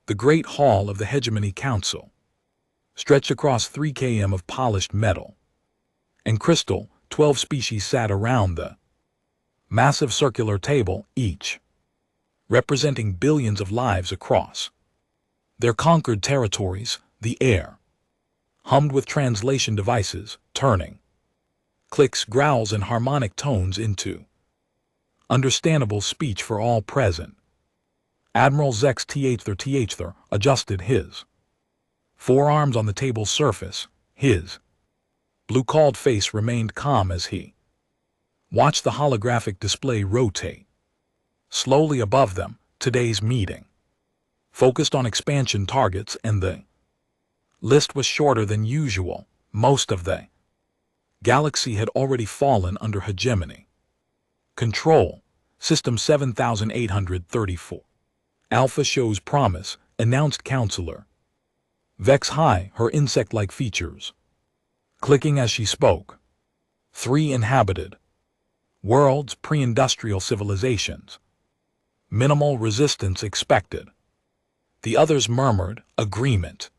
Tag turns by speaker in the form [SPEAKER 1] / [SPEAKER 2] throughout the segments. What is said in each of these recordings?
[SPEAKER 1] The Great Hall of the Hegemony Council stretched across 3 km of polished metal and crystal. 12 species sat around the massive circular table, each representing billions of lives across their conquered territories. The air hummed with translation devices, turning clicks, growls, and harmonic tones into understandable speech for all present. Admiral Zex Thr adjusted his forearms on the table's surface. His blue-called face remained calm as he watched the holographic display rotate slowly above them. Today's meeting focused on expansion targets, and the list was shorter than usual. Most of the galaxy had already fallen under hegemony control. System 7834. Alpha shows promise, announced Counselor Vex High, her insect-like features clicking as she spoke. 3 inhabited worlds, pre-industrial civilizations. Minimal resistance expected. The others murmured agreement.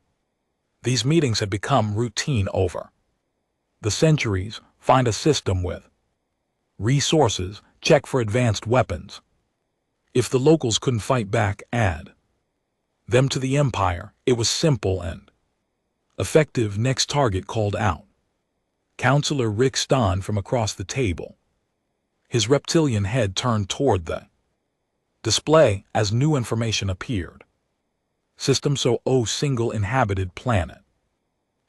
[SPEAKER 1] These meetings had become routine over the centuries. Find a system with resources, check for advanced weapons. If the locals couldn't fight back, add them to the Empire. It was simple and effective. Next target called out. Counselor Rick Ston from across the table. His reptilian head turned toward the display as new information appeared. System SO single inhabited planet.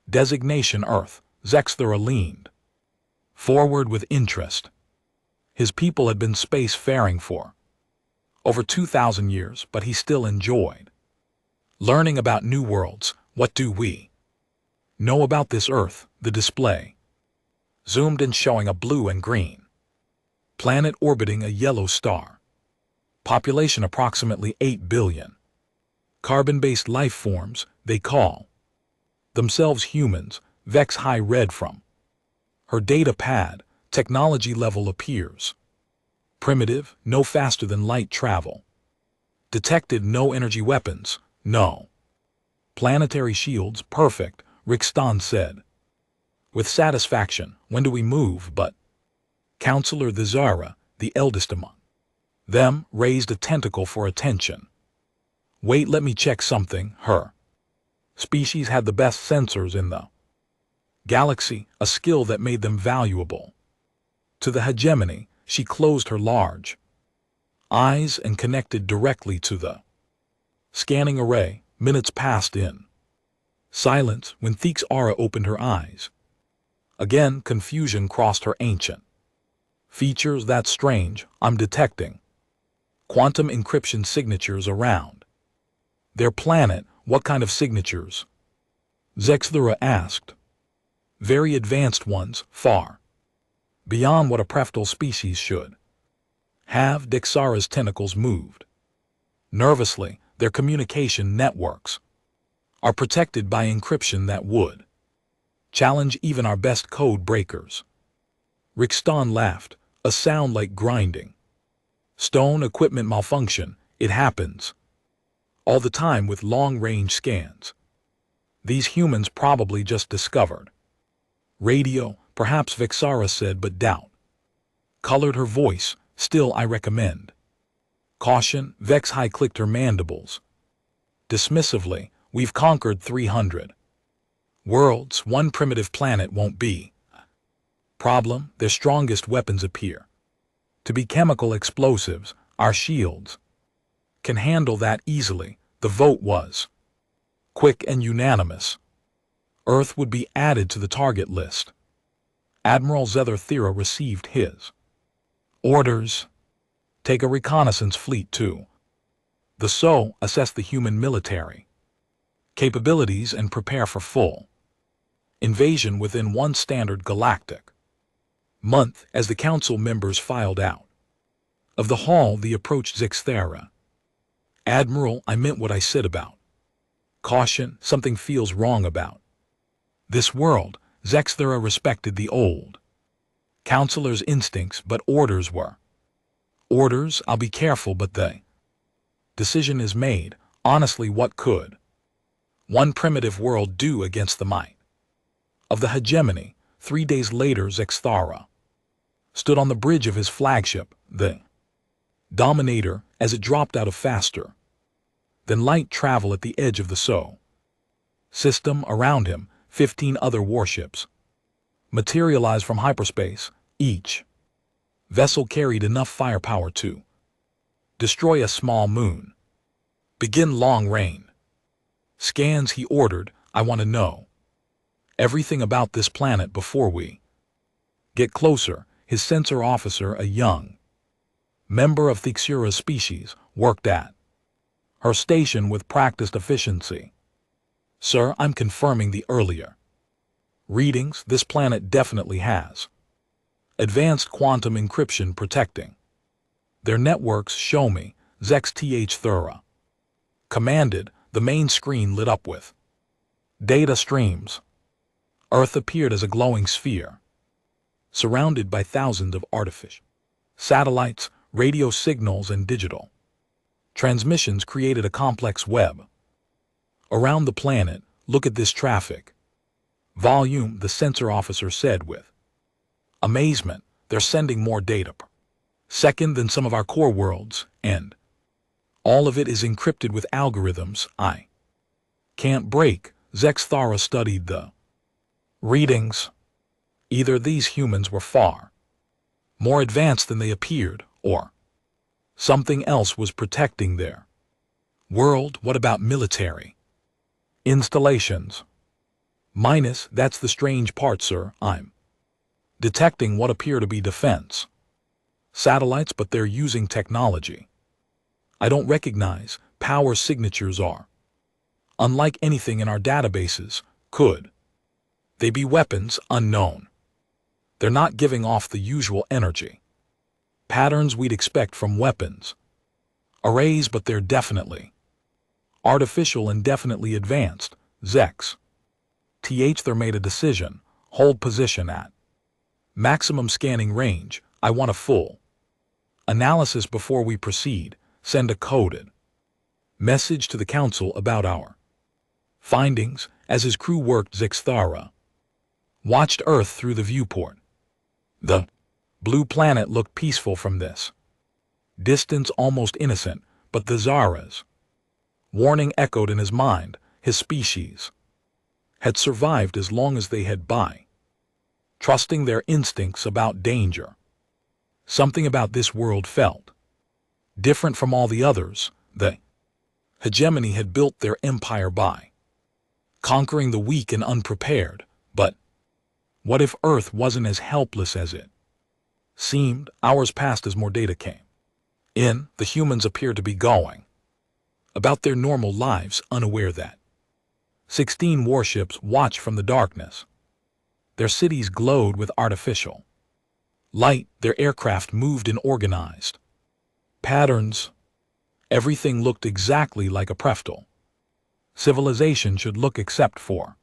[SPEAKER 1] Designation Earth. Zexthera leaned forward with interest. His people had been space-faring for over 2,000 years, but he still enjoyed learning about new worlds. What do we know about this Earth? The display zoomed in, showing a blue and green planet orbiting a yellow star. Population approximately 8 billion. Carbon-based life forms. They call themselves humans. Vex High read from her data pad. Technology level appears primitive, no faster than light travel. Detected no energy weapons, no planetary shields. Perfect, Rickston said with satisfaction. When do we move? But Counselor Thizara, the eldest among them, raised a tentacle for attention. Wait, let me check something. Her species had the best sensors in the galaxy, a skill that made them valuable to the hegemony. She closed her large eyes and connected directly to the scanning array. Minutes passed in silence when Thixara opened her eyes. Again, confusion crossed her ancient features. That's strange. I'm detecting quantum encryption signatures around their planet. What kind of signatures? Zexthera asked. Very advanced ones, far beyond what a preftal species should have. Dixara's tentacles moved nervously. Their communication networks are protected by encryption that would challenge even our best code breakers. Rickston laughed, a sound like grinding stone. Equipment malfunction. It happens all the time with long-range scans. These humans probably just discovered radio, perhaps, Vexara said, but doubt colored her voice. Still, I recommend caution. Vex High clicked her mandibles dismissively. We've conquered 300 worlds. One primitive planet won't be a problem. Their strongest weapons appear to be chemical explosives. Our shields can handle that easily. The vote was quick and unanimous. Earth would be added to the target list. Admiral Zether received his orders. Take a reconnaissance fleet to the SO, assess the human military capabilities, and prepare for full invasion within one standard galactic month. As the council members filed out of the hall, they approached Zixthera. Admiral, I meant what I said about caution. Something feels wrong about this world. Zexthera respected the old counselor's instincts, but orders were orders. I'll be careful, but the decision is made. Honestly, what could one primitive world do against the might of the hegemony? 3 days later, Zexthara stood on the bridge of his flagship, the Dominator, as it dropped out of faster than light travel at the edge of the SO system. Around him, 15 other warships materialized from hyperspace. Each vessel carried enough firepower to destroy a small moon. Begin long range scans, he ordered. I want to know everything about this planet before we get closer. His sensor officer, a young member of Thixura's species, worked at her station with practiced efficiency. Sir, I'm confirming the earlier readings. This planet definitely has advanced quantum encryption protecting their networks. Show me, Zexthara commanded. The main screen lit up with data streams. Earth appeared as a glowing sphere, surrounded by thousands of artificial satellites. Radio signals and digital transmissions created a complex web around the planet. Look at this traffic volume, the sensor officer said with amazement. They're sending more data per second than some of our core worlds, and all of it is encrypted with algorithms I can't break. Zexthara studied the readings. Either these humans were far more advanced than they appeared, or something else was protecting their world. What about military installations? Minus, that's the strange part, sir. I'm detecting what appear to be defense satellites, but they're using technology I don't recognize. Power signatures are unlike anything in our databases. Could they be weapons? Unknown. They're not giving off the usual energy patterns we'd expect from weapons arrays, but they're definitely artificial and definitely advanced. Zex. They're made a decision. Hold position at maximum scanning range. I want a full analysis before we proceed. Send a coded message to the Council about our findings. As his crew worked, Zexthara watched Earth through the viewport. The blue planet looked peaceful from this distance, almost innocent, but the Zara's warning echoed in his mind. His species had survived as long as they had by trusting their instincts about danger. Something about this world felt different from all the others. The hegemony had built their empire by conquering the weak and unprepared, but what if Earth wasn't as helpless as it seemed? Hours passed as more data came in. The humans appeared to be going about their normal lives, unaware that 16 warships watched from the darkness. Their cities glowed with artificial light. Their aircraft moved in organized patterns. Everything looked exactly like a preftal civilization should look, except for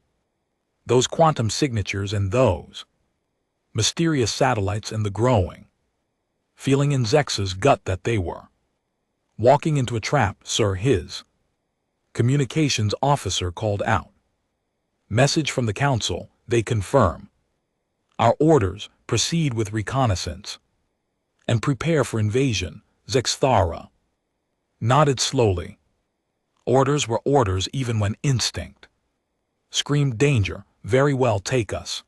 [SPEAKER 1] those quantum signatures and those mysterious satellites and the growing feeling in Zex's gut that they were walking into a trap. Sir, his communications officer called out. Message from the Council. They confirm our orders. Proceed with reconnaissance and prepare for invasion. Zexthara nodded slowly. Orders were orders even when instinct screamed danger. Very well, take us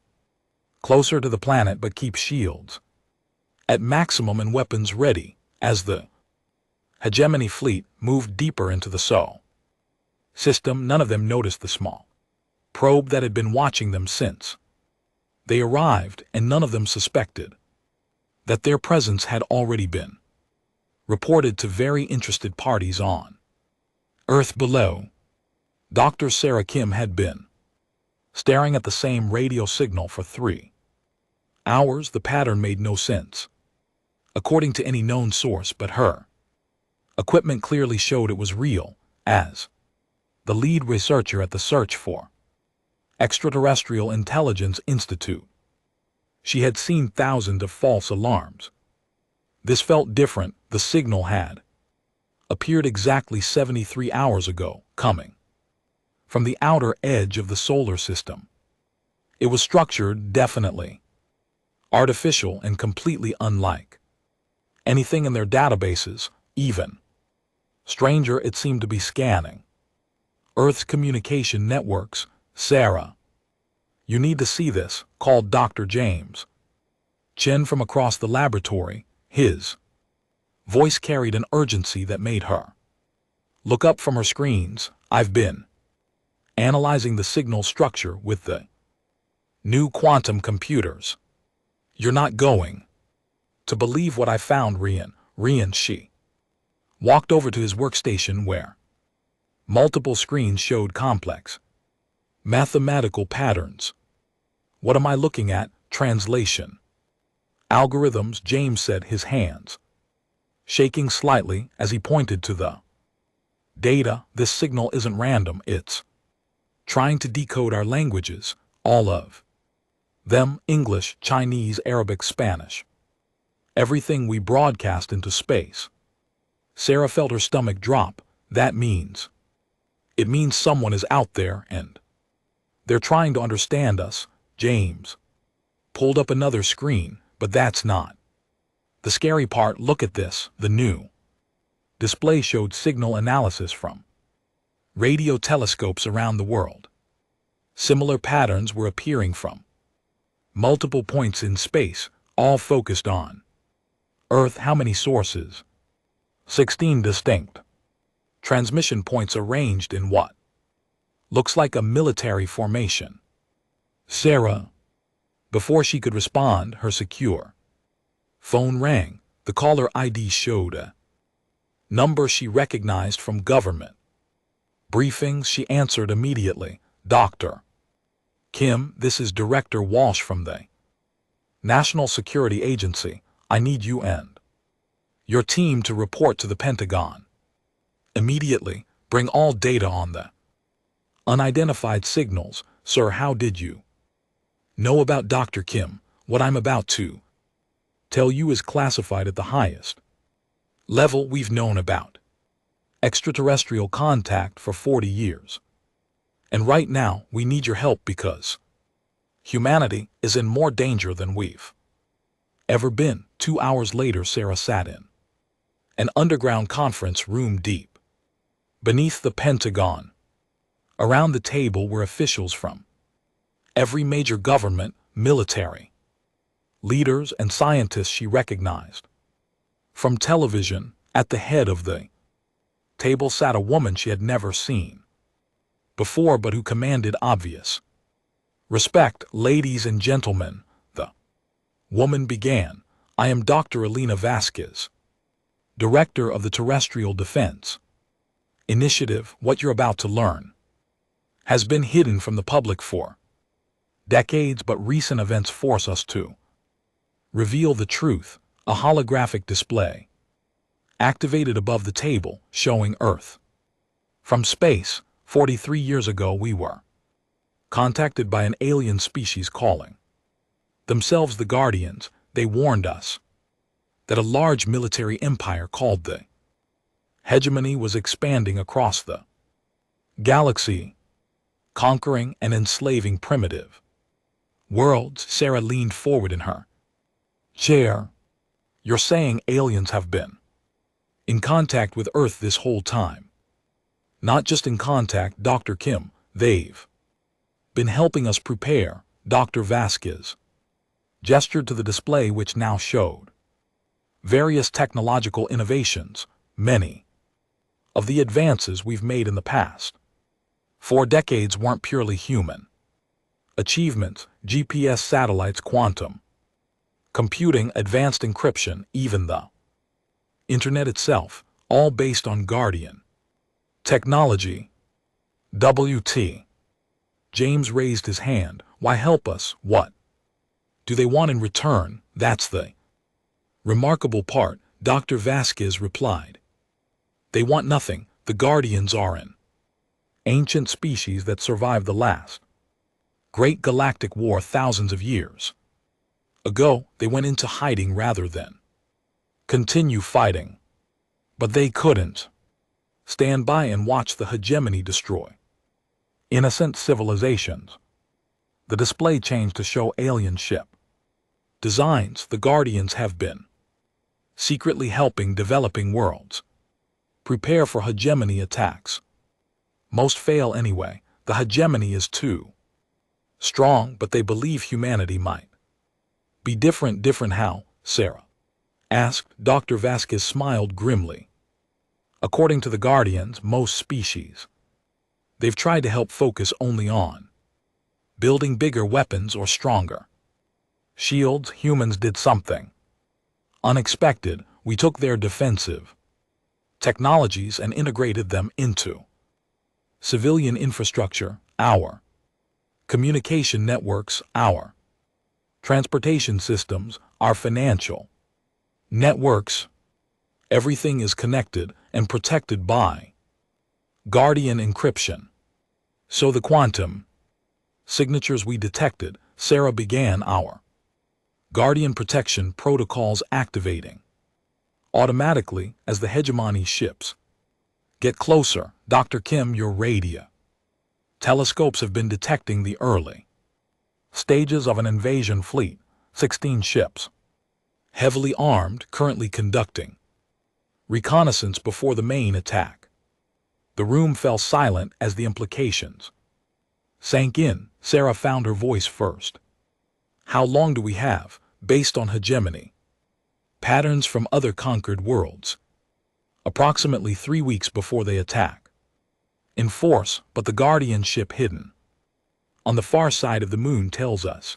[SPEAKER 1] closer to the planet, but keep shields at maximum and weapons ready. As the hegemony fleet moved deeper into the SO system, none of them noticed the small probe that had been watching them since they arrived, and none of them suspected that their presence had already been reported to very interested parties on Earth below. Dr. Sarah Kim had been staring at the same radio signal for 3 hours. The pattern made no sense according to any known source, but her equipment clearly showed it was real. As the lead researcher at the Search for Extraterrestrial Intelligence Institute, she had seen thousands of false alarms. This felt different. The signal had appeared exactly 73 hours ago, coming from the outer edge of the solar system. It was structured, definitely artificial and completely unlike anything in their databases, even. Stranger, it seemed to be scanning Earth's communication networks. Sarah, you need to see this, called Dr. James Chen from across the laboratory. His voice carried an urgency that made her look up from her screens. I've been analyzing the signal structure with the new quantum computers. You're not going to believe what I found, Rian. She walked over to his workstation where multiple screens showed complex mathematical patterns. What am I looking at? Translation algorithms, James said, his hands shaking slightly as he pointed to the data. This signal isn't random, it's trying to decode our languages, all of them, English, Chinese, Arabic, Spanish. Everything we broadcast into space. Sarah felt her stomach drop. That means it means someone is out there and they're trying to understand us. James pulled up another screen, but that's not the scary part. Look at this. The new display showed signal analysis from radio telescopes around the world. Similar patterns were appearing from multiple points in space, all focused on Earth. How many sources? 16 distinct transmission points arranged in what looks like a military formation. Sarah, before she could respond, her secure phone rang. The caller ID showed a number she recognized from government briefings. She answered immediately. Dr. Kim, this is Director Walsh from the National Security Agency. I need you and your team to report to the Pentagon immediately. Bring all data on the unidentified signals. Sir, how did you know about Dr. Kim? What I'm about to tell you is classified at the highest level. We've known about extraterrestrial contact for 40 years. And right now, we need your help because humanity is in more danger than we've ever been. 2 hours later, Sarah sat in an underground conference room deep beneath the Pentagon. Around the table were officials from every major government, military, leaders and scientists she recognized from television. At the head of the table sat a woman she had never seen before but who commanded obvious respect. Ladies and gentlemen, the woman began, I am Dr. Elena Vasquez, Director of the Terrestrial Defense Initiative. What you're about to learn has been hidden from the public for decades, but recent events force us to reveal the truth. A holographic display activated above the table showing Earth from space. 43 years ago we were contacted by an alien species calling themselves the Guardians. They warned us that a large military empire called the Hegemony was expanding across the galaxy, conquering and enslaving primitive worlds. Sarah leaned forward in her chair. You're saying aliens have been in contact with Earth this whole time? Not just in contact, Dr. Kim, they've been helping us prepare. Dr. Vasquez gestured to the display which now showed various technological innovations, many of the advances we've made in the past 4 decades weren't purely human achievements. GPS satellites, quantum computing, advanced encryption, even the internet itself, all based on Guardian technology. WT. James raised his hand. Why help us? What do they want in return? That's the remarkable part, Dr. Vasquez replied. They want nothing. The Guardians are an ancient species that survived the last great galactic war thousands of years ago. They went into hiding rather than continue fighting. But they couldn't. Stand by and watch the hegemony destroy innocent civilizations. The display changed to show alien ship designs. The Guardians have been secretly helping developing worlds prepare for hegemony attacks. Most fail anyway. The hegemony is too strong, but they believe humanity might be different. Different how? Sarah asked. Dr. Vasquez smiled grimly. According to the Guardians, most species, they've tried to help focus only on building bigger weapons or stronger shields. Humans did something unexpected. We took their defensive technologies and integrated them into civilian infrastructure, our communication networks, our transportation systems, our financial networks. Everything is connected and protected by Guardian encryption. So the quantum signatures we detected, Sarah began our Guardian protection protocols activating automatically as the hegemony ships get closer. Dr. Kim, your radio telescopes have been detecting the early stages of an invasion fleet. 16 ships, heavily armed, currently conducting reconnaissance before the main attack. The room fell silent as the implications sank in. Sarah found her voice first. How long do we have, based on hegemony patterns from other conquered worlds? Approximately 3 weeks before they attack in force, but the Guardian ship hidden on the far side of the moon tells us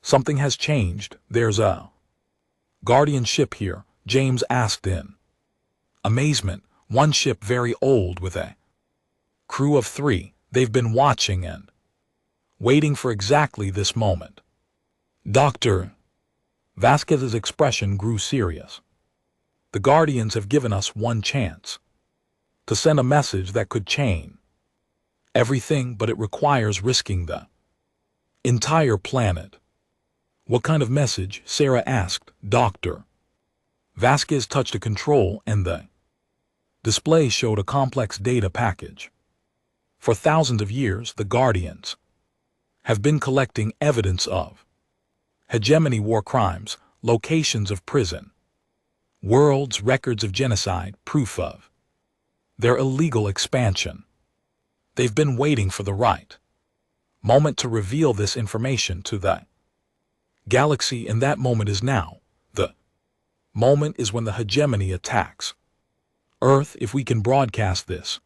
[SPEAKER 1] something has changed. There's a Guardian ship here, James asked in amazement. One ship, very old, with a crew of 3. They've been watching and waiting for exactly this moment. Dr. Vasquez's expression grew serious. The Guardians have given us one chance to send a message that could change everything, but it requires risking the entire planet. What kind of message? Sarah asked. Dr. Vasquez touched a control and the display showed a complex data package. For thousands of years, the Guardians have been collecting evidence of hegemony war crimes, locations of prison worlds, records of genocide, proof of their illegal expansion. They've been waiting for the right moment to reveal this information to the galaxy, and that moment is now. The moment is when the hegemony attacks Earth. If we can broadcast this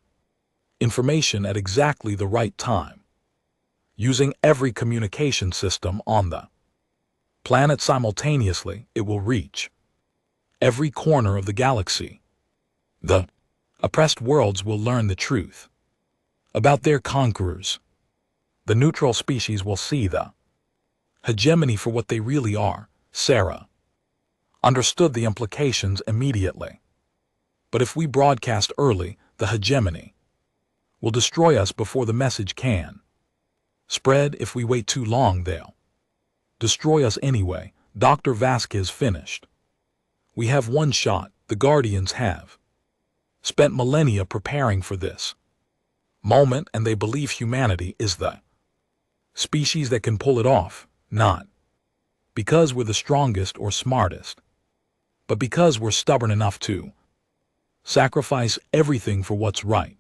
[SPEAKER 1] information at exactly the right time, using every communication system on the planet simultaneously, it will reach every corner of the galaxy. The oppressed worlds will learn the truth about their conquerors. The neutral species will see the hegemony for what they really are. Sarah understood the implications immediately. But if we broadcast early, the hegemony will destroy us before the message can spread. If we wait too long, they'll destroy us anyway. Dr. Vasquez finished. We have one shot. The Guardians have spent millennia preparing for this moment, and they believe humanity is the species that can pull it off, not because we're the strongest or smartest, but because we're stubborn enough to sacrifice everything for what's right.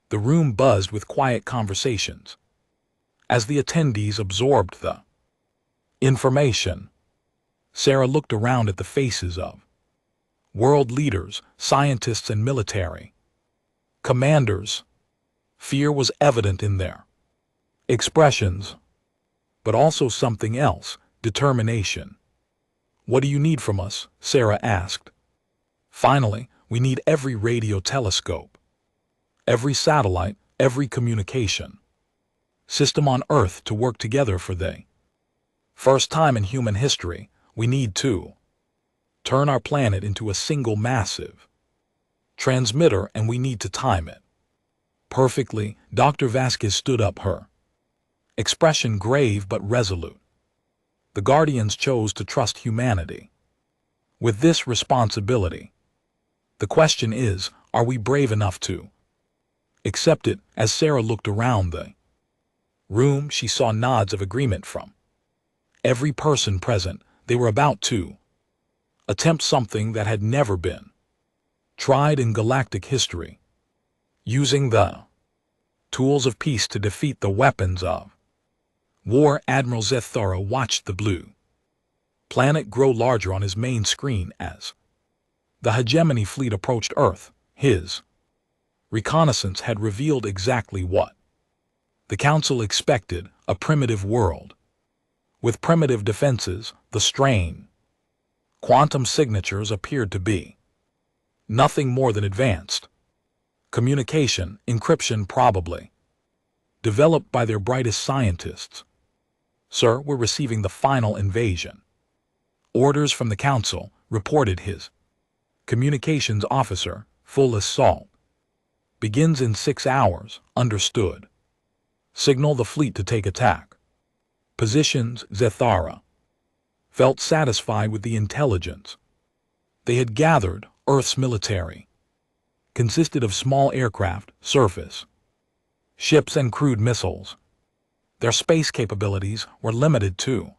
[SPEAKER 1] The room buzzed with quiet conversations as the attendees absorbed the information. Sarah looked around at the faces of world leaders, scientists, and military commanders. Fear was evident in their expressions, but also something else, determination. What do you need from us? Sarah asked. Finally, we need every radio telescope, every satellite, every communication system on Earth to work together for the first time in human history. We need to turn our planet into a single massive transmitter, and we need to time it perfectly. Dr. Vasquez stood up, her expression grave but resolute. The Guardians chose to trust humanity with this responsibility. The question is, Are we brave enough to accept it? As Sarah looked around the room, she saw nods of agreement from every person present. They were about to attempt something that had never been tried in galactic history, using the tools of peace to defeat the weapons of war. Admiral Zethara watched the blue planet grow larger on his main screen as the hegemony fleet approached Earth. His reconnaissance had revealed exactly what the Council expected: a primitive world with primitive defenses. The strain quantum signatures appeared to be nothing more than advanced communication encryption, probably developed by their brightest scientists. Sir, we're receiving the final invasion orders from the Council, reported his communications officer. Full assault begins in 6 hours. Understood. Signal the fleet to take attack positions. Zethara felt satisfied with the intelligence they had gathered. Earth's military consisted of small aircraft, surface ships, and crude missiles. Their space capabilities were limited to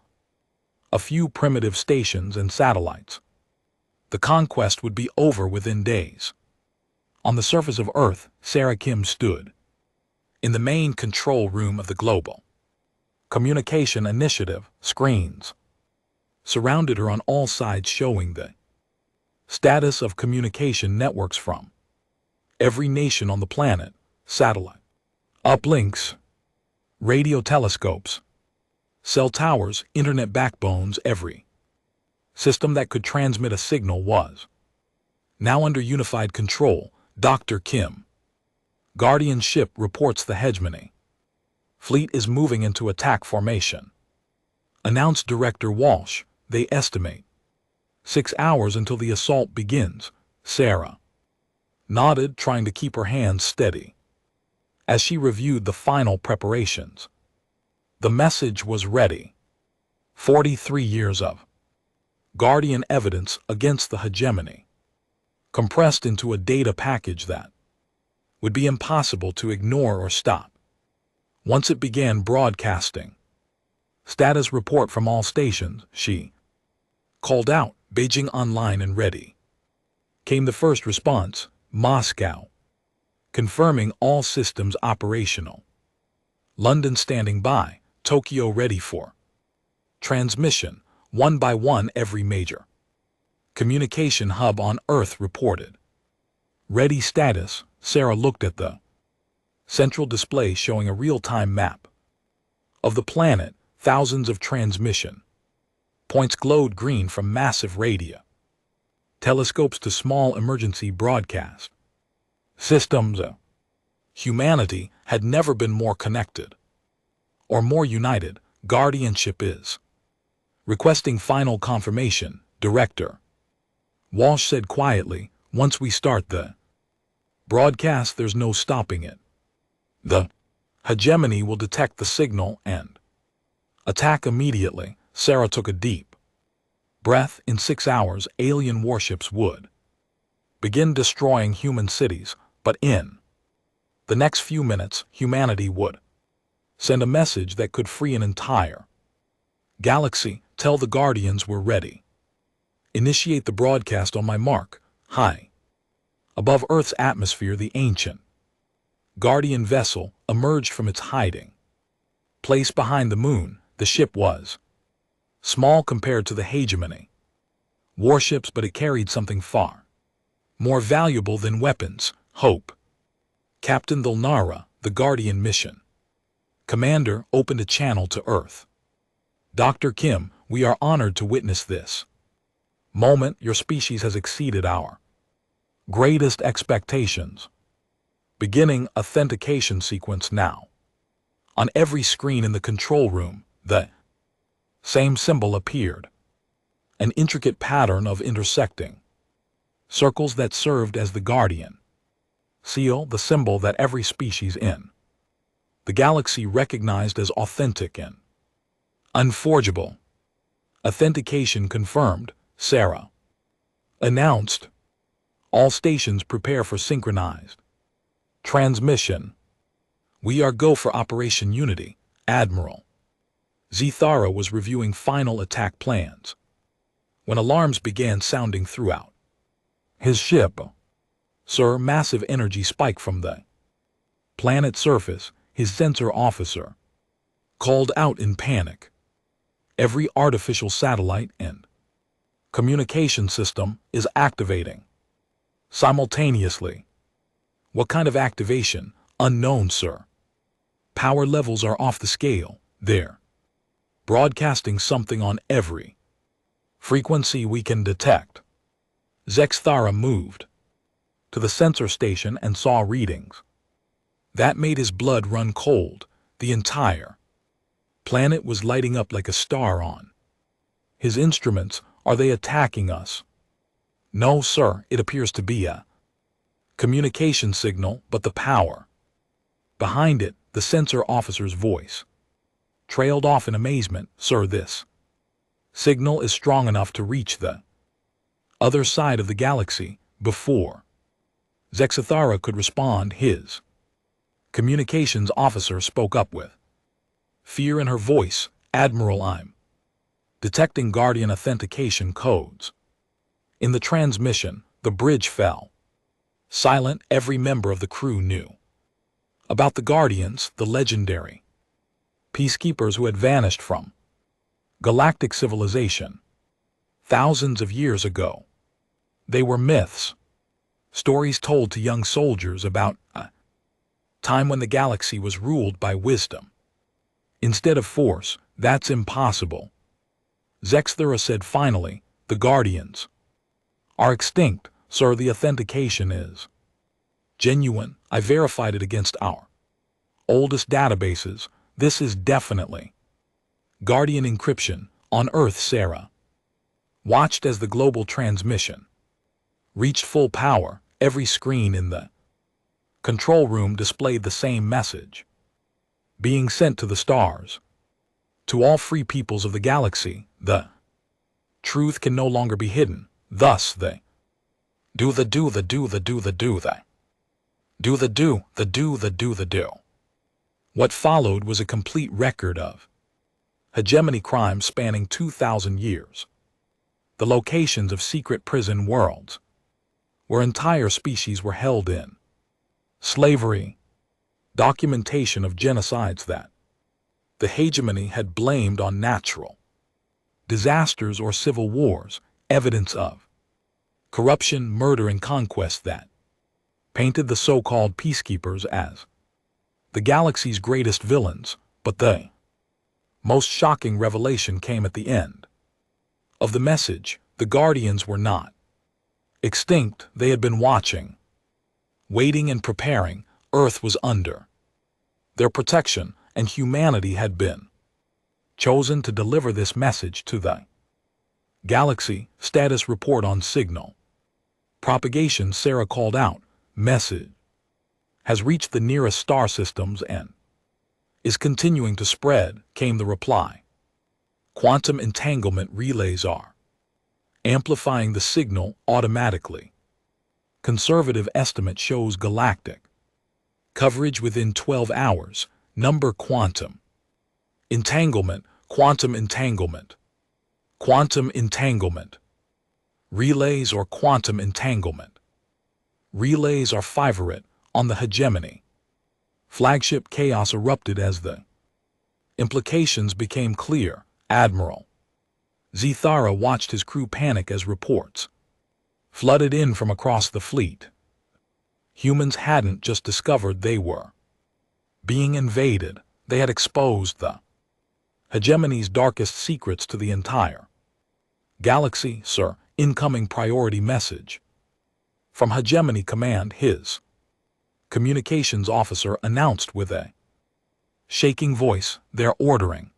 [SPEAKER 1] a few primitive stations and satellites. The conquest would be over within days. On the surface of Earth, Sarah Kim stood in the main control room of the Global Communication Initiative. Screens surrounded her on all sides, showing the status of communication networks from every nation on the planet, satellite uplinks, radio telescopes, cell towers, internet backbones. Every system that could transmit a signal was now under unified control. Dr. Kim. Guardian ship reports the hegemony fleet is moving into attack formation, announced Director Walsh. They estimate 6 hours until the assault begins. Sarah nodded, trying to keep her hands steady as she reviewed the final preparations. The message was ready. 43 years of Guardian evidence against the hegemony, compressed into a data package that would be impossible to ignore or stop. Once it began broadcasting, status report from all stations, she called out. Beijing online and ready. Came the first response. Moscow confirming all systems operational. London standing by. Tokyo ready for transmission. One by one, every major communication hub on Earth reported ready status. Sarah looked at the central display, showing a real-time map of the planet. Thousands of transmission points glowed green, from massive radio telescopes to small emergency broadcast systems. Humanity had never been more connected or more united. Guardianship is requesting final confirmation, Director Walsh said quietly. Once we start the broadcast, there's no stopping it. The hegemony will detect the signal and attack immediately. Sarah took a deep breath. In 6 hours, alien warships would begin destroying human cities, but in the next few minutes, humanity would send a message that could free an entire galaxy. Tell the Guardians we're ready. Initiate the broadcast on my mark. High above Earth's atmosphere, the ancient Guardian vessel emerged from its hiding place behind the moon. The ship was small compared to the hegemony warships, but it carried something far more valuable than weapons: hope. Captain Thulnara, the Guardian mission commander, opened a channel to Earth. Dr. Kim, we are honored to witness this moment. Your species has exceeded our greatest expectations. Beginning authentication sequence now. On every screen in the control room, the same symbol appeared. An intricate pattern of intersecting circles that served as the Guardian seal, the symbol that every species in the galaxy recognized as authentic and unforgeable. Authentication confirmed, Sarah announced. All stations prepare for synchronized transmission. We are go for Operation Unity, Admiral. Zethara was reviewing final attack plans when alarms began sounding throughout his ship. Sir, massive energy spike from the planet surface, his sensor officer called out in panic. Every artificial satellite and communication system is activating simultaneously. What kind of activation? Unknown, sir. Power levels are off the scale. They're broadcasting something on every frequency we can detect. Zethara moved to the sensor station and saw readings. That made his blood run cold. The entire planet was lighting up like a star on his instruments. Are they attacking us? No, sir, it appears to be a communication signal, but the power behind it, the sensor officer's voice trailed off in amazement. Sir, this signal is strong enough to reach the other side of the galaxy. Before Zethara could respond, his communications officer spoke up with fear in her voice. Admiral, I'm detecting Guardian authentication codes. In the transmission, the bridge fell silent. Every member of the crew knew about the Guardians, the legendary peacekeepers who had vanished from galactic civilization thousands of years ago. They were myths, stories told to young soldiers about a time when the galaxy was ruled by wisdom instead of force. That's impossible. Zethara said finally, the Guardians are extinct, sir. The authentication is genuine. I verified it against our oldest databases. This is definitely Guardian encryption on Earth. Sarah watched as the global transmission reached full power. Every screen in the control room displayed the same message being sent to the stars. To all free peoples of the galaxy, the truth can no longer be hidden. Thus they do. What followed was a complete record of hegemony crimes spanning 2,000 years. The locations of secret prison worlds where entire species were held in slavery, documentation of genocides that the hegemony had blamed on natural disasters or civil wars, evidence of corruption, murder, and conquest that painted the so-called peacekeepers as the galaxy's greatest villains. But the most shocking revelation came at the end of the message. The Guardians were not extinct. They had been watching, waiting, and preparing. Earth was under their protection, and humanity had been chosen to deliver this message to the galaxy. Status report on signal propagation. Sarah called out, message has reached the nearest star systems and is continuing to spread, came the reply. Quantum entanglement relays are amplifying the signal automatically. Conservative estimate shows galactic coverage within 12 hours. Number quantum entanglement, quantum entanglement, quantum entanglement. Relays or quantum entanglement. Relays are favorite on the hegemony. Flagship chaos erupted as the implications became clear. Admiral Zethara watched his crew panic as reports flooded in from across the fleet. Humans hadn't just discovered they were being invaded, they had exposed the hegemony's darkest secrets to the entire galaxy. Sir, incoming priority message from Hegemony Command. His communications officer announced with a shaking voice, they're ordering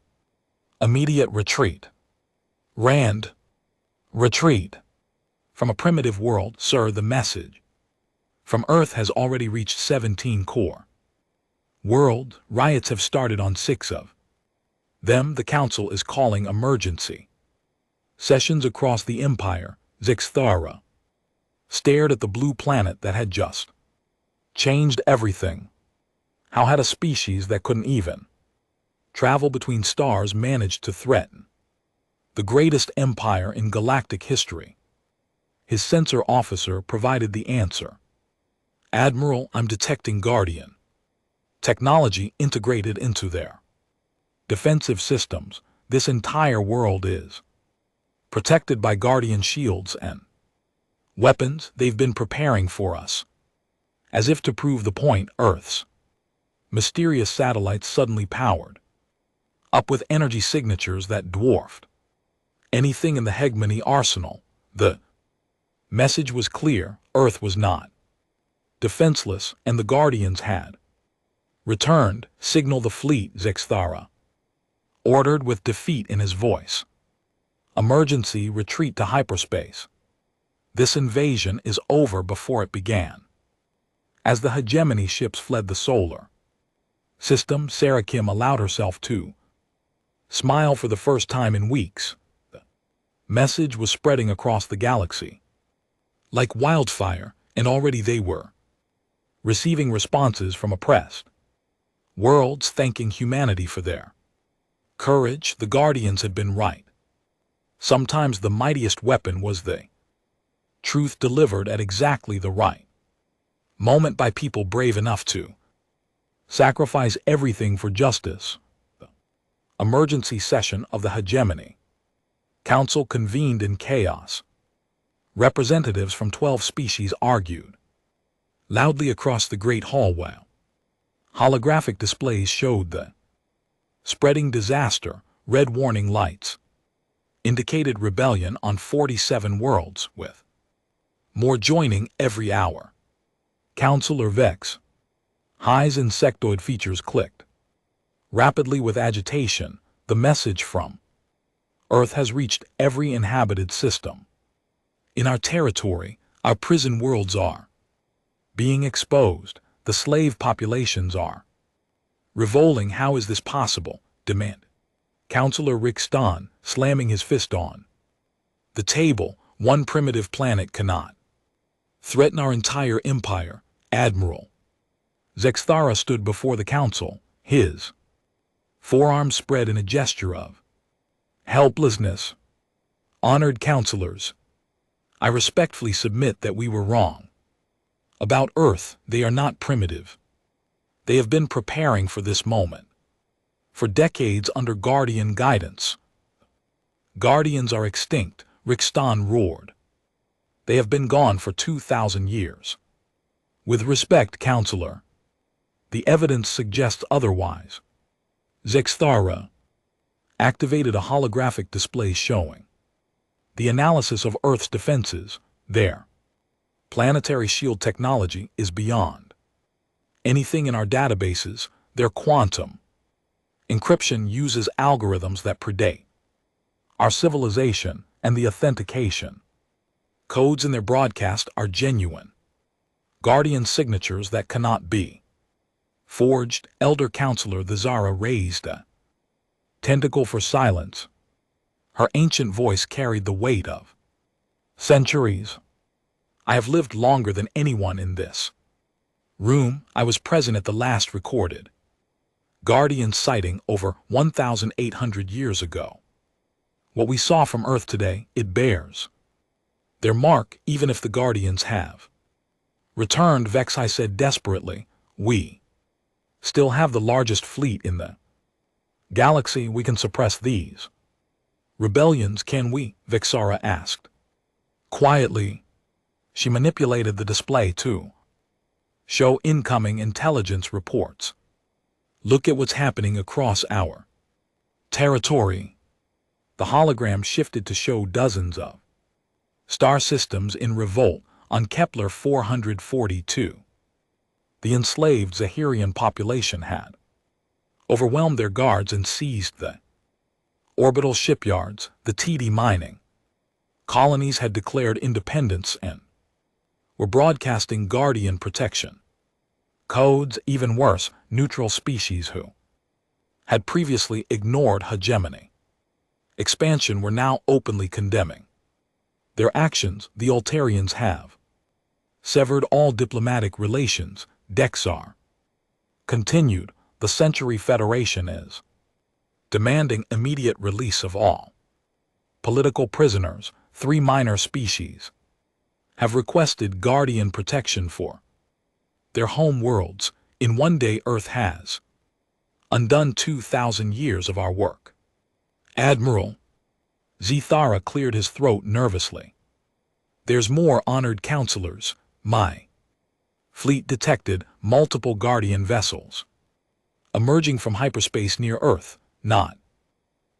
[SPEAKER 1] immediate retreat. Rand, retreat. From a primitive world, sir. The message from Earth has already reached 17 core world. Riots have started on 6 of them. The Council is calling emergency sessions across the Empire. Zethara stared at the blue planet that had just changed everything. How had a species that couldn't even travel between stars managed to threaten the greatest empire in galactic history? His sensor officer provided the answer. Admiral, I'm detecting Guardian technology integrated into their defensive systems. This entire world is protected by Guardian shields and weapons they've been preparing for us. As if to prove the point, Earth's mysterious satellites suddenly powered up with energy signatures that dwarfed anything in the hegemony arsenal. The message was clear: Earth was not defenseless, and the Guardians had returned. Signal the fleet, Zexthara ordered with defeat in his voice. Emergency retreat to hyperspace. This invasion is over before it began. As the hegemony ships fled the solar system, Sarah Kim allowed herself to smile for the first time in weeks. The message was spreading across the galaxy like wildfire, and already they were receiving responses from oppressed worlds thanking humanity for their courage. The Guardians had been right. Sometimes the mightiest weapon was the truth delivered at exactly the right moment by people brave enough to sacrifice everything for justice. The emergency session of the Hegemony Council convened in chaos. Representatives from 12 species argued loudly across the great hallway. Holographic displays showed the spreading disaster. Red warning lights indicated rebellion on 47 worlds, with more joining every hour. Counselor Vex High's insectoid features clicked rapidly with agitation. The message from Earth has reached every inhabited system. In our territory, our prison worlds are being exposed. The slave populations are revolting. How is this possible? Demanded Counselor Rick Ston, slamming his fist on the table. One primitive planet cannot threaten our entire empire, Admiral. Zexthara stood before the council, his forearms spread in a gesture of helplessness. Honored counselors, I respectfully submit that we were wrong about Earth. They are not primitive. They have been preparing for this moment for decades under Guardian guidance. Guardians are extinct, Rickston roared. They have been gone for 2,000 years. With respect, Counselor, the evidence suggests otherwise. Zexthara activated a holographic display showing the analysis of Earth's defenses. Their planetary shield technology is beyond anything in our databases. Their quantum encryption uses algorithms that predate our civilization, and the authentication codes in their broadcast are genuine Guardian signatures that cannot be forged. Elder Counselor the Zara raised a tentacle for silence. Her ancient voice carried the weight of centuries. I have lived longer than anyone in this room. I was present at the last recorded Guardian sighting over 1,800 years ago. What we saw from Earth today, it bears their mark. Even if the Guardians have returned, Vexai said desperately, we still have the largest fleet in the galaxy. We can suppress these rebellions, can we? Vexara asked. Quietly, she manipulated the display to show incoming intelligence reports. Look at what's happening across our territory. The hologram shifted to show dozens of star systems in revolt on Kepler 442. The enslaved Zahirian population had overwhelmed their guards and seized the orbital shipyards. The TD mining colonies had declared independence and were broadcasting Guardian protection codes. Even worse, neutral species who had previously ignored hegemony expansion were now openly condemning their actions. The Altarians have severed all diplomatic relations, Dexar. Continued, the Century Federation is demanding immediate release of all political prisoners. 3 minor species have requested guardian protection for their home worlds. In one day Earth has undone 2,000 years of our work. Admiral Zethara cleared his throat nervously. There's more, honored counselors. My fleet detected multiple guardian vessels emerging from hyperspace near Earth. Not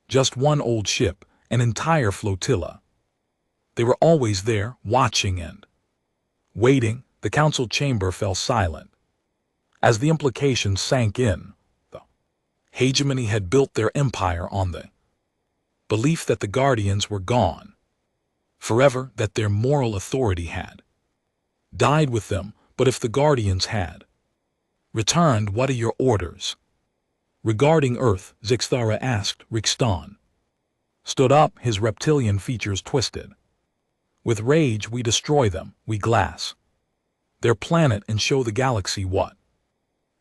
[SPEAKER 1] just one old ship, an entire flotilla. They were always there, watching and waiting. The council chamber fell silent as the implications sank in. The hegemony had built their empire on the belief that the guardians were gone forever, that their moral authority had died with them. But if the guardians had returned, what are your orders regarding Earth? Zixthara asked. Rixton stood up, his reptilian features twisted. With rage, we destroy them, we glass their planet and show the galaxy what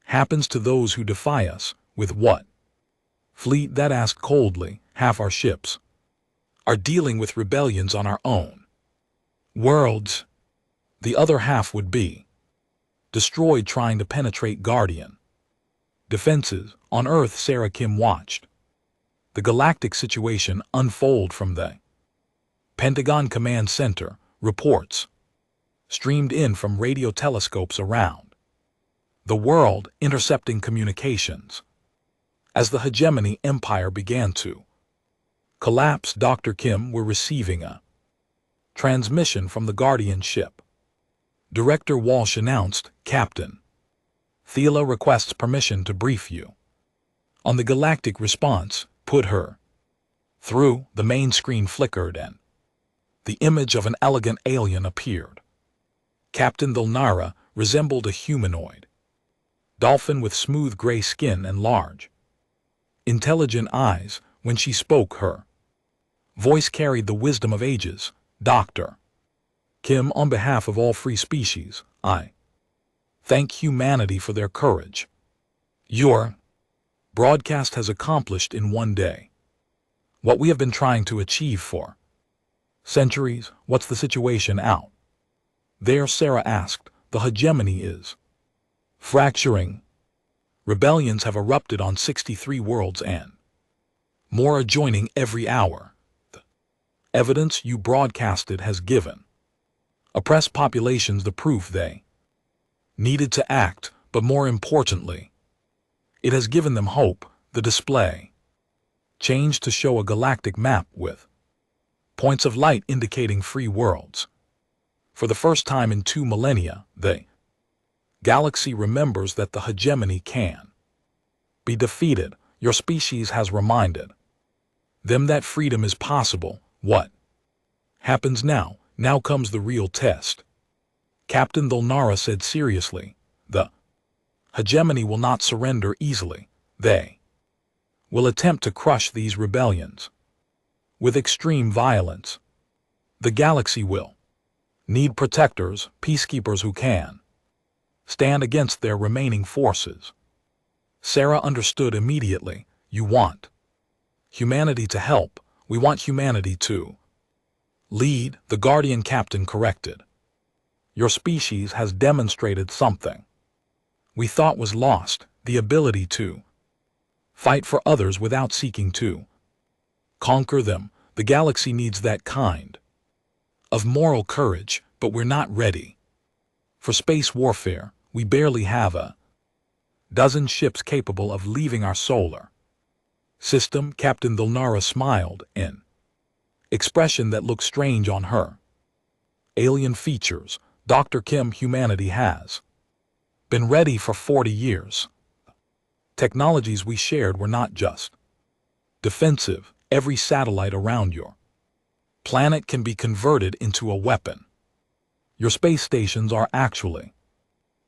[SPEAKER 1] happens to those who defy us. With what fleet? That asked coldly. Half our ships are dealing with rebellions on our own worlds. The other half would be destroyed trying to penetrate guardian defenses. On Earth, Sarah Kim watched the galactic situation unfold from the Pentagon Command Center. Reports streamed in from radio telescopes around the world, intercepting communications. As the hegemony empire began to collapse, Dr. Kim were receiving a transmission from the Guardian ship. Director Walsh announced, Captain Thiela requests permission to brief you on the galactic response. Put her through. The main screen flickered and the image of an elegant alien appeared. Captain Thulnara resembled a humanoid dolphin with smooth gray skin and large, intelligent eyes. When she spoke, her voice carried the wisdom of ages. Dr. Kim, on behalf of all free species, I thank humanity for their courage. Your broadcast has accomplished in one day what we have been trying to achieve for centuries. What's the situation out there? Sarah asked. The hegemony is fracturing. Rebellions have erupted on 63 worlds and more are joining every hour. The evidence you broadcasted has given oppressed populations the proof they needed to act, but more importantly, it has given them hope. The display changed to show a galactic map with points of light indicating free worlds. For the first time in 2 millennia, the galaxy remembers that the hegemony can be defeated. Your species has reminded them that freedom is possible. What happens now? Now comes the real test. Captain Thulnara said seriously, the hegemony will not surrender easily. They will attempt to crush these rebellions with extreme violence. The galaxy will need protectors, peacekeepers who can stand against their remaining forces. Sarah understood immediately. You want humanity to help. We want humanity to lead. The Guardian captain corrected. Your species has demonstrated something we thought was lost, the ability to fight for others without seeking to conquer them. The galaxy needs that kind of moral courage, but we're not ready for space warfare. We barely have a dozen ships capable of leaving our solar system. Captain Thulnara smiled, an expression that looked strange on her alien features. Dr. Kim, humanity has been ready for 40 years. Technologies we shared were not just defensive. Every satellite around your planet can be converted into a weapon. Your space stations are actually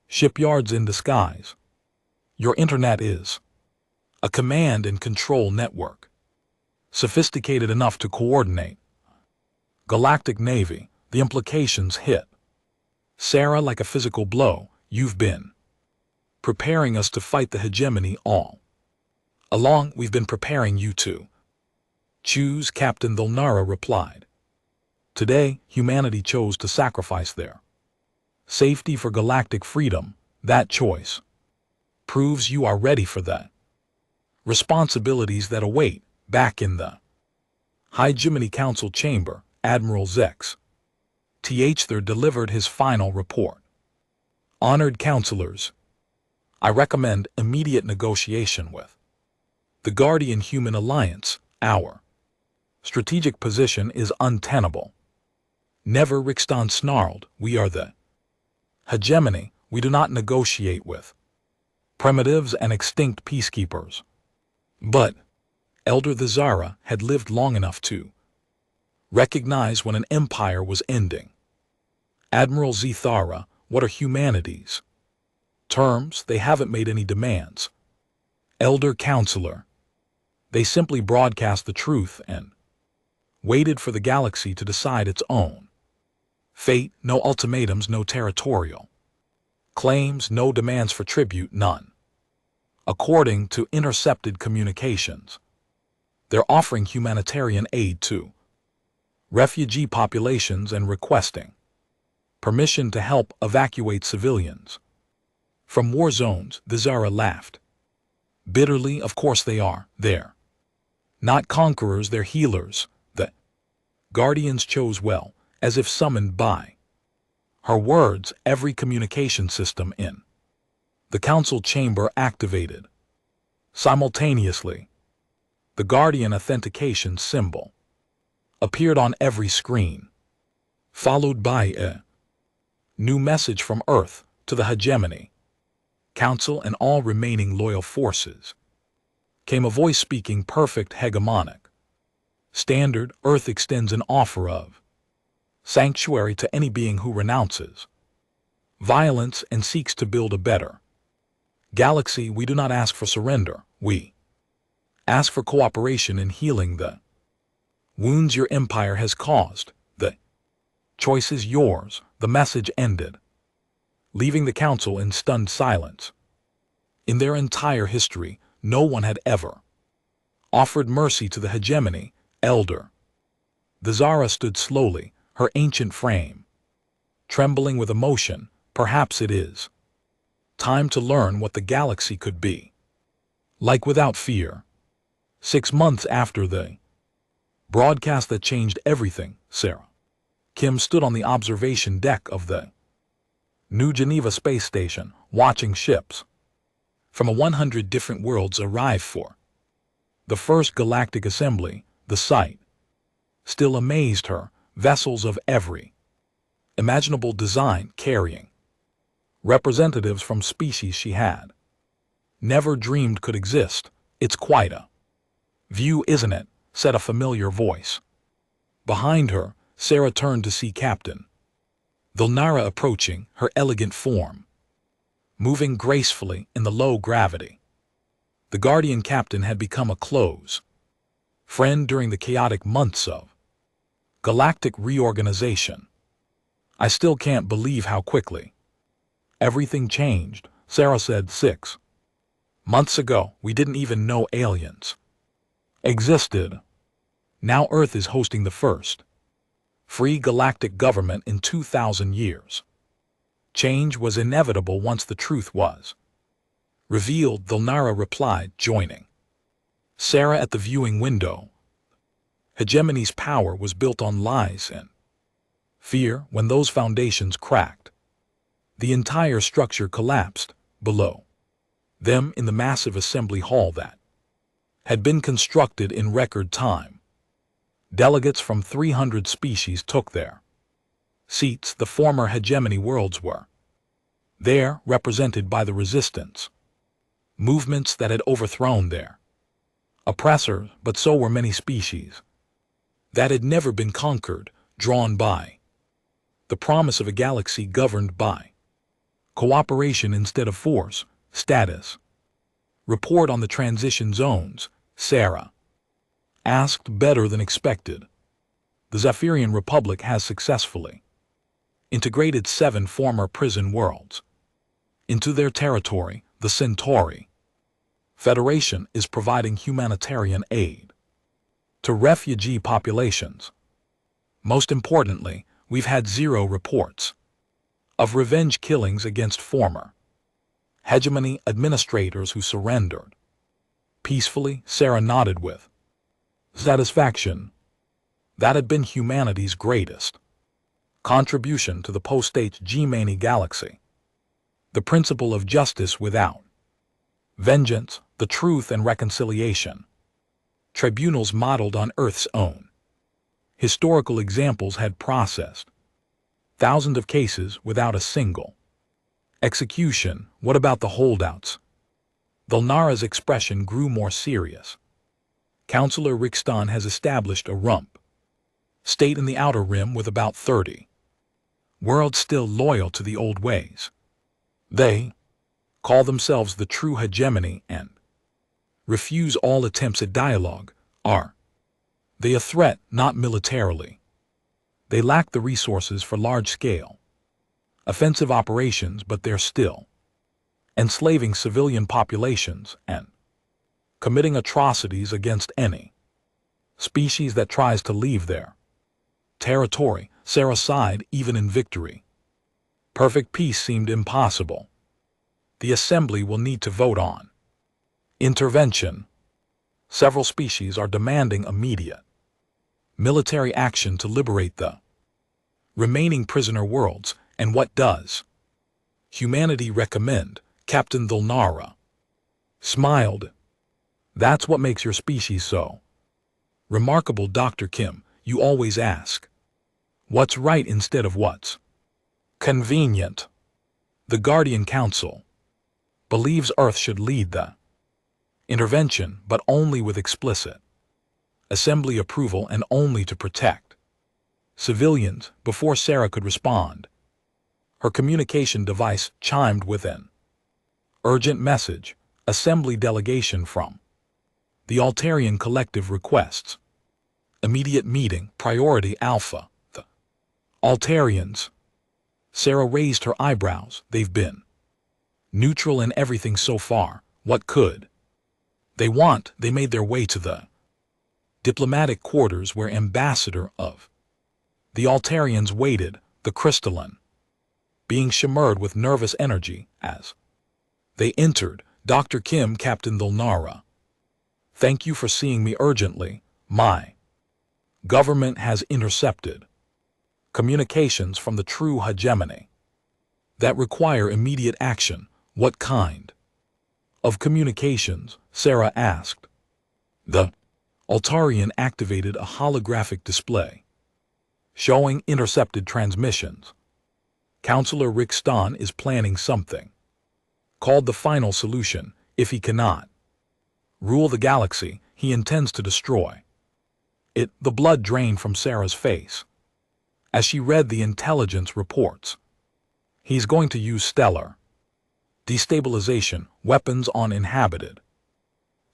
[SPEAKER 1] shipyards in disguise. Your internet is a command and control network, sophisticated enough to coordinate galactic navy. The implications hit Sarah, like a physical blow, you've been preparing us to fight the hegemony all along. We've been preparing you to choose, Captain Thulnara replied. Today, humanity chose to sacrifice their safety for galactic freedom. That choice proves you are ready for the responsibilities that await. Back in the Hegemony Council chamber, Admiral Zex Thur delivered his final report. Honored counselors, I recommend immediate negotiation with the Guardian Human Alliance. Our strategic position is untenable. Never, Rickston snarled. We are the hegemony. We do not negotiate with primitives and extinct peacekeepers. But Elder Thizara had lived long enough to recognize when an empire was ending. Admiral Zethara, what are humanity's terms? They haven't made any demands. Elder Counselor, they simply broadcast the truth and waited for the galaxy to decide its own fate. No ultimatums, no territorial claims, no demands for tribute, none. According to intercepted communications, they're offering humanitarian aid to refugee populations and requesting permission to help evacuate civilians from war zones. Thizara laughed bitterly. Of course they are. They're not conquerors, they're healers. The Guardians chose well, as if summoned by her words. Every communication system in the council chamber activated simultaneously. The Guardian authentication symbol appeared on every screen, followed by a new message from Earth to the Hegemony Council and all remaining loyal forces. Came a voice speaking perfect hegemonic standard. Earth extends an offer of sanctuary to any being who renounces violence and seeks to build a better galaxy. We do not ask for surrender. We ask for cooperation in healing the wounds your empire has caused. The choice is yours. The message ended, leaving the council in stunned silence. In their entire history, no one had ever offered mercy to the hegemony. Elder Thizara stood slowly, her ancient frame trembling with emotion. Perhaps it is time to learn what the galaxy could be like without fear. 6 months after the broadcast that changed everything, Sarah Kim stood on the observation deck of the New Geneva space station, watching ships from 100 different worlds arrive for the first galactic assembly. The sight still amazed her. Vessels of every imaginable design carrying representatives from species she had never dreamed could exist. It's quite a view, isn't it? Said a familiar voice. Behind her, Sarah turned to see Captain Thulnara approaching, her elegant form moving gracefully in the low gravity. The Guardian captain had become a close friend during the chaotic months of galactic reorganization. I still can't believe how quickly everything changed, Sarah said. 6 months ago, we didn't even know aliens existed. Now Earth is hosting the first free galactic government in 2,000 years. Change was inevitable once the truth was revealed, Thulnara replied, joining Sarah at the viewing window. Hegemony's power was built on lies and fear. When those foundations cracked, the entire structure collapsed below them. In the massive assembly hall that had been constructed in record time, delegates from 300 species took their seats. The former hegemony worlds were there, represented by the resistance movements that had overthrown their oppressors, but so were many species that had never been conquered, drawn by the promise of a galaxy governed by cooperation instead of force. Status report on the transition zones, Sarah asked. Better than expected. The Zephyrian Republic has successfully integrated 7 former prison worlds into their territory. The Centauri Federation is providing humanitarian aid to refugee populations. Most importantly, we've had 0 reports of revenge killings against former hegemony administrators who surrendered peacefully. Sarah nodded with satisfaction. That had been humanity's greatest contribution to the post-HFY galaxy. The principle of justice without vengeance, the truth and reconciliation. Tribunals modeled on Earth's own historical examples had processed thousands of cases without a single execution. What about the holdouts? Dulnara's expression grew more serious. Counselor Rickston has established a rump state in the Outer Rim with about 30 worlds still loyal to the old ways. They call themselves the true hegemony and refuse all attempts at dialogue. Are they a threat? Not militarily. They lack the resources for large-scale offensive operations, but they're still enslaving civilian populations and committing atrocities against any species that tries to leave their territory. Sarah sighed. Even in victory, perfect peace seemed impossible. The Assembly will need to vote on intervention. Several species are demanding immediate military action to liberate the remaining prisoner worlds. And what does humanity recommend? Captain Dulnara smiled. That's what makes your species so remarkable, Dr. Kim. You always ask what's right instead of what's convenient. The Guardian Council believes Earth should lead the intervention, but only with explicit Assembly approval and only to protect civilians. Before Sarah could respond, her communication device chimed with an urgent message. Assembly delegation from the Altarian Collective requests immediate meeting. Priority Alpha. The Altarians. Sarah raised her eyebrows. They've been neutral in everything so far. What could they want? They made their way to the diplomatic quarters where Ambassador of the Altarians waited, the crystalline being shimmered with nervous energy as they entered. Dr. Kim, Captain Dulnara, thank you for seeing me urgently. My government has intercepted communications from the true hegemony that require immediate action. What kind of communications? Sarah asked. The Altarian activated a holographic display showing intercepted transmissions. Counselor Rickston is planning something called the final solution. If he cannot rule the galaxy, he intends to destroy it. The blood drained from Sarah's face as she read the intelligence reports. He's going to use stellar destabilization weapons on inhabited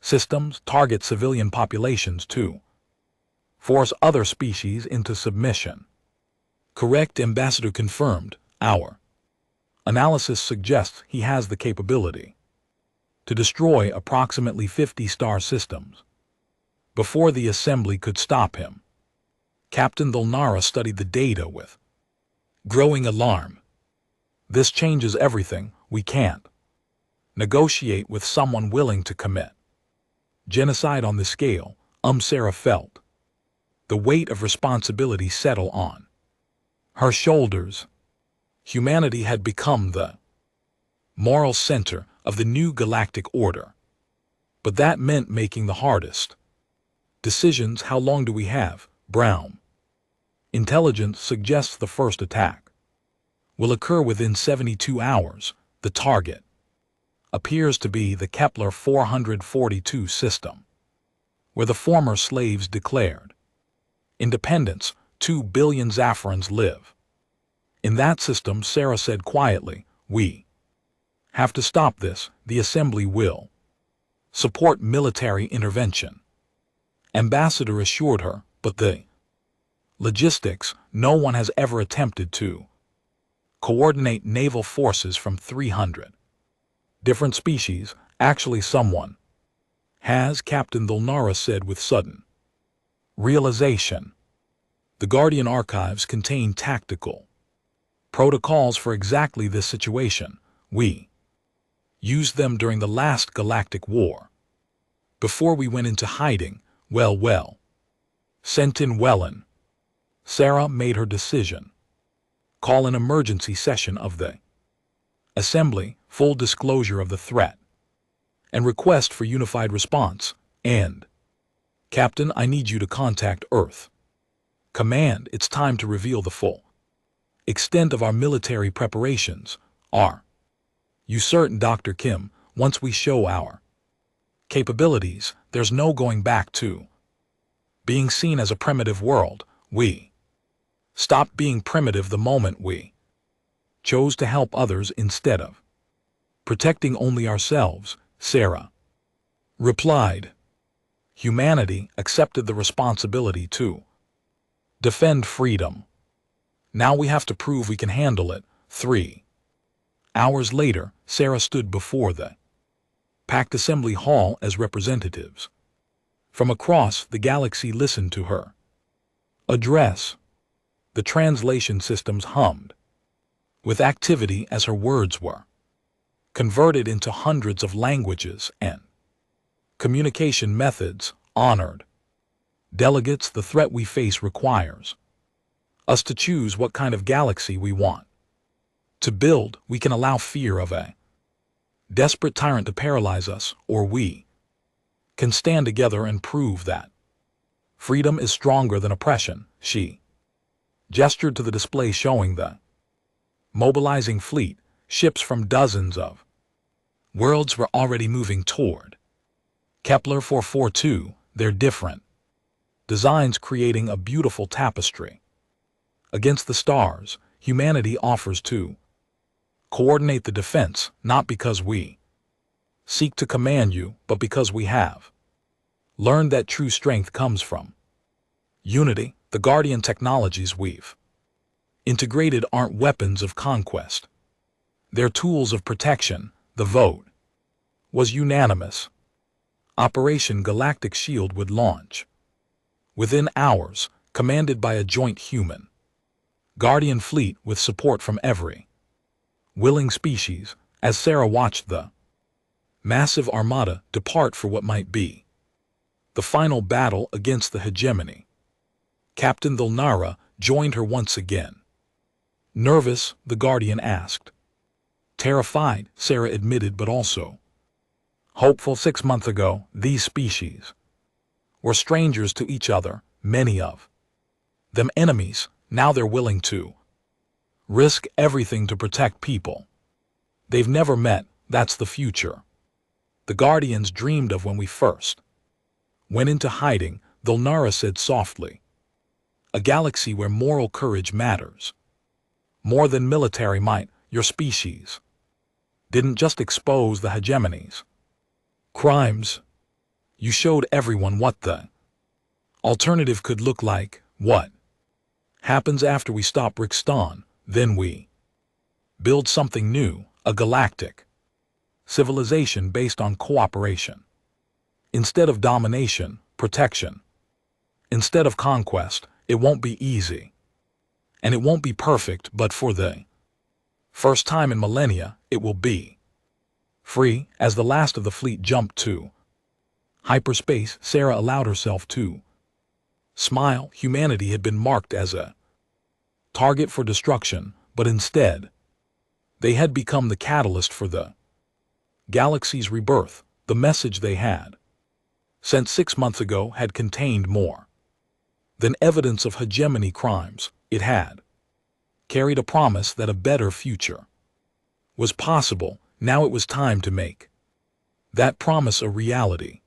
[SPEAKER 1] systems, target civilian populations to force other species into submission. Correct, Ambassador confirmed. Our analysis suggests he has the capability to destroy approximately 50 star systems before the Assembly could stop him. Captain Dulnara studied the data with growing alarm. This changes everything. We can't negotiate with someone willing to commit genocide on this scale. Sarah felt the weight of responsibility settle on her shoulders. Humanity had become the moral center of the new galactic order, but that meant making the hardest decisions. How long do we have? Brown intelligence suggests the first attack will occur within 72 hours. The target appears to be the Kepler 442 system, where the former slaves declared independence. 2 billion Zafrans live in that system. Sarah said quietly, we have to stop this. The Assembly will support military intervention, Ambassador assured her, but the logistics, no one has ever attempted to Coordinate naval forces from 300 different species, actually someone has, Captain Thulnara said with sudden realization. The Guardian archives contain tactical protocols for exactly this situation. We used them during the last galactic war. Before we went into hiding, well. Sent in Wellen. Sarah made her decision. Call an emergency session of the Assembly, full disclosure of the threat, and request for unified response, and, Captain, I need you to contact Earth. Command, it's time to reveal the full extent of our military preparations. Are you certain, Dr. Kim? Once we show our capabilities, there's no going back to being seen as a primitive world. We stopped being primitive the moment we chose to help others instead of protecting only ourselves, Sarah replied. Humanity accepted the responsibility to defend freedom. Now we have to prove we can handle it. 3 hours later, Sarah stood before the packed assembly hall as representatives from across the galaxy listened to her address. The translation systems hummed with activity as her words were converted into hundreds of languages and communication methods. Honored delegates, the threat we face requires us to choose what kind of galaxy we want to build. We can allow fear of a desperate tyrant to paralyze us, or we can stand together and prove that freedom is stronger than oppression. She gestured to the display showing the mobilizing fleet. Ships from dozens of worlds were already moving toward Kepler 442, their different designs creating a beautiful tapestry. Against the stars, humanity offers to coordinate the defense, not because we seek to command you, but because we have learned that true strength comes from unity. The Guardian technologies we've integrated aren't weapons of conquest. They're tools of protection. The vote was unanimous. Operation Galactic Shield would launch within hours, commanded by a joint human Guardian fleet with support from every willing species. As Sarah watched the massive armada depart for what might be the final battle against the hegemony, Captain Thulnara joined her once again. Nervous, the Guardian asked. Terrified, Sarah admitted, but also hopeful. 6 months ago, these species were strangers to each other, many of them enemies. Now they're willing to risk everything to protect people they've never met. That's the future the Guardians dreamed of when we first went into hiding, Thulnara said softly. A galaxy where moral courage matters more than military might. Your species didn't just expose the hegemony's crimes. You showed everyone what the alternative could look like. What happens after we stop Rixton? Then we build something new, a galactic civilization based on cooperation. Instead of domination, protection. Instead of conquest. It won't be easy. And it won't be perfect, but for the first time in millennia, it will be free. As the last of the fleet jumped to hyperspace, Sarah allowed herself to smile. Humanity had been marked as a target for destruction, but instead, they had become the catalyst for the galaxy's rebirth. The message they had sent 6 months ago had contained more than evidence of hegemony crimes. It had carried a promise that a better future was possible. Now it was time to make that promise a reality.